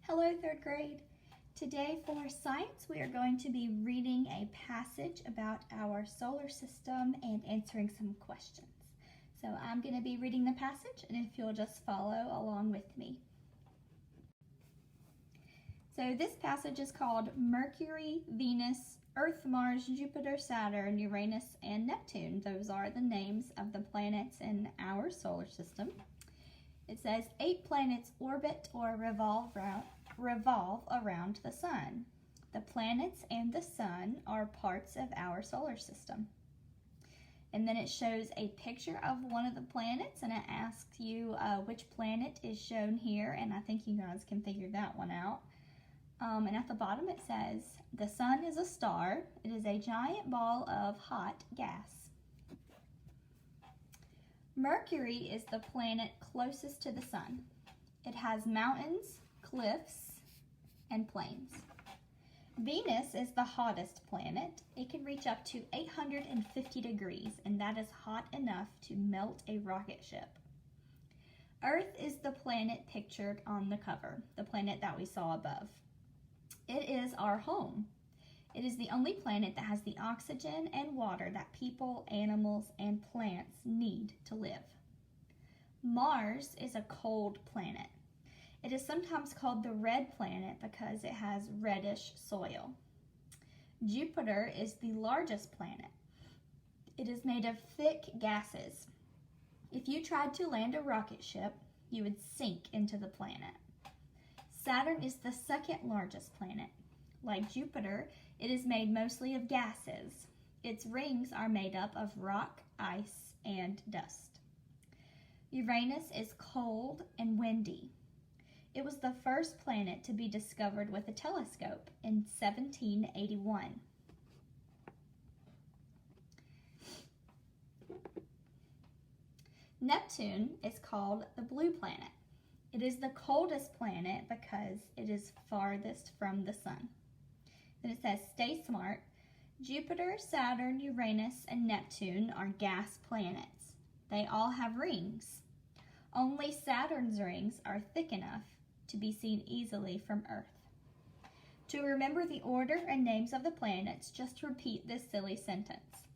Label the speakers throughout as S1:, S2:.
S1: Hello, third grade. Today for science, we are going to be reading a passage about our solar system and answering some questions. So I'm going to be reading the passage, and if you'll just follow along with me. So this passage is called Mercury, Venus, Earth, Mars, Jupiter, Saturn, Uranus, and Neptune. Those are the names of the planets in our solar system. It says 8 planets orbit or revolve around the sun. The planets and the sun are parts of our solar system. And then it shows a picture of one of the planets, and it asks you which planet is shown here, and I think you guys can figure that one out. And at the bottom it says, the sun is a star. It is a giant ball of hot gas. Mercury is the planet closest to the sun. It has mountains, cliffs, and plains. Venus is the hottest planet. It can reach up to 850 degrees, and that is hot enough to melt a rocket ship. Earth is the planet pictured on the cover, the planet that we saw above. It is our home. It is the only planet that has the oxygen and water that people, animals, and plants need to live. Mars is a cold planet. It is sometimes called the red planet because it has reddish soil. Jupiter is the largest planet. It is made of thick gases. If you tried to land a rocket ship, you would sink into the planet. Saturn is the second largest planet. Like Jupiter, it is made mostly of gases. Its rings are made up of rock, ice, and dust. Uranus is cold and windy. It was the first planet to be discovered with a telescope in 1781. Neptune is called the blue planet. It is the coldest planet because it is farthest from the sun. Then it says, stay smart. Jupiter, Saturn, Uranus, and Neptune are gas planets. They all have rings. Only Saturn's rings are thick enough to be seen easily from Earth. To remember the order and names of the planets, just repeat this silly sentence.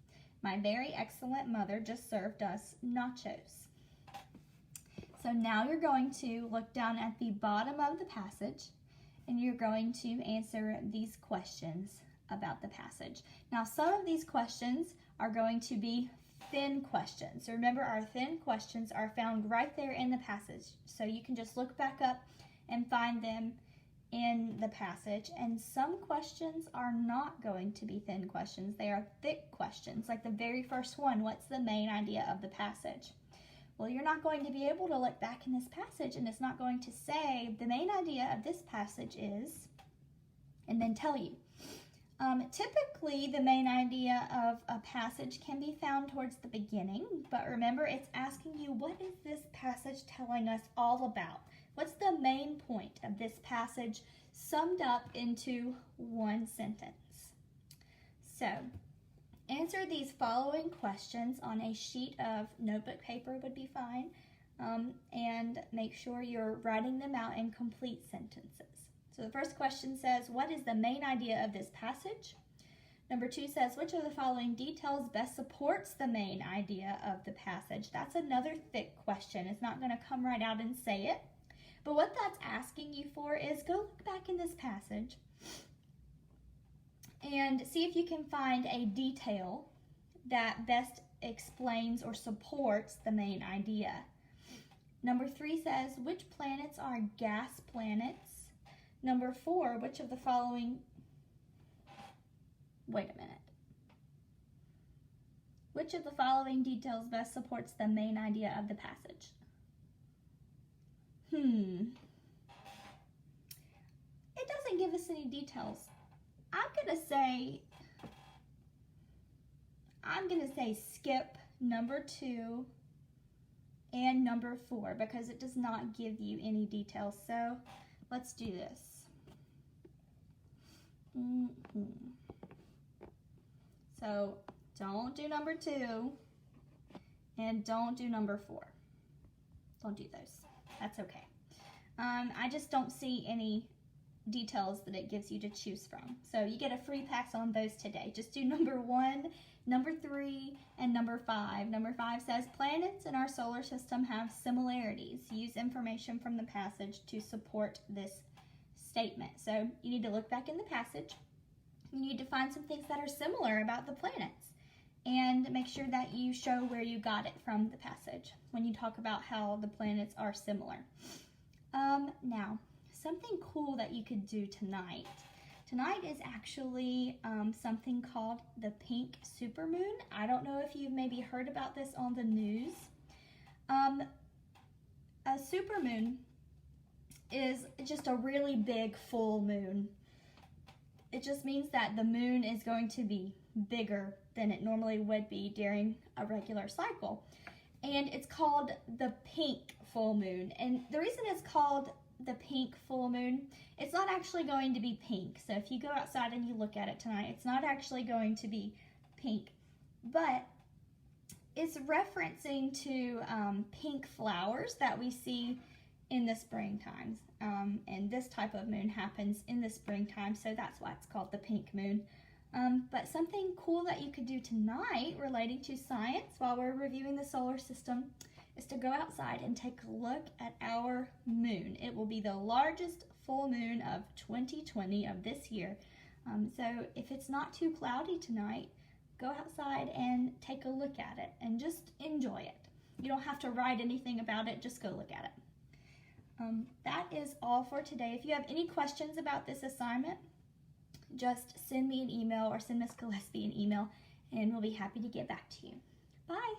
S1: My very excellent mother just served us nachos. So now you're going to look down at the bottom of the passage, and you're going to answer these questions about the passage. Now, some of these questions are going to be thin questions. So remember, our thin questions are found right there in the passage. So you can just look back up and find them in the passage. And some questions are not going to be thin questions. They are thick questions, like the very first one. What's the main idea of the passage? Well, you're not going to be able to look back in this passage, and it's not going to say the main idea of this passage is, and then tell you. Typically, the main idea of a passage can be found towards the beginning, but remember, it's asking you, what is this passage telling us all about? What's the main point of this passage summed up into one sentence? So, answer these following questions on a sheet of notebook paper would be fine, and make sure you're writing them out in complete sentences. So the first question says, what is the main idea of this passage? Number 2 says, which of the following details best supports the main idea of the passage? That's another thick question. It's not going to come right out and say it. But what that's asking you for is go look back in this passage and see if you can find a detail that best explains or supports the main idea. Number 3 says, which planets are gas planets? Number 4, which of the following, which of the following details best supports the main idea of the passage? It doesn't give us any details. I'm gonna say skip number 2 and number 4 because it does not give you any details. So let's do this. So don't do number 2 and don't do number 4. Don't do those. That's okay. I just don't see any details that it gives you to choose from. So you get a free pass on those today. Just do number 1, number 3, and number 5. Number 5 says, planets in our solar system have similarities. Use information from the passage to support this statement. So you need to look back in the passage. You need to find some things that are similar about the planets and make sure that you show where you got it from the passage when you talk about how the planets are similar. Now, something cool that you could do tonight. Tonight is actually something called the pink supermoon. I don't know if you've maybe heard about this on the news. A supermoon is just a really big full moon. It just means that the moon is going to be bigger than it normally would be during a regular cycle. And it's called the pink full moon. And the reason it's called the pink full moon, it's not actually going to be pink. So if you go outside and you look at it tonight, it's not actually going to be pink. But it's referencing to pink flowers that we see in the springtime. And this type of moon happens in the springtime, so that's why it's called the pink moon. But something cool that you could do tonight relating to science while we're reviewing the solar system is to go outside and take a look at our moon. It will be the largest full moon of 2020 of this year. So if it's not too cloudy tonight, go outside and take a look at it and just enjoy it. You don't have to write anything about it, just go look at it. That is all for today. If you have any questions about this assignment, just send me an email or send Miss Gillespie an email and we'll be happy to get back to you. Bye!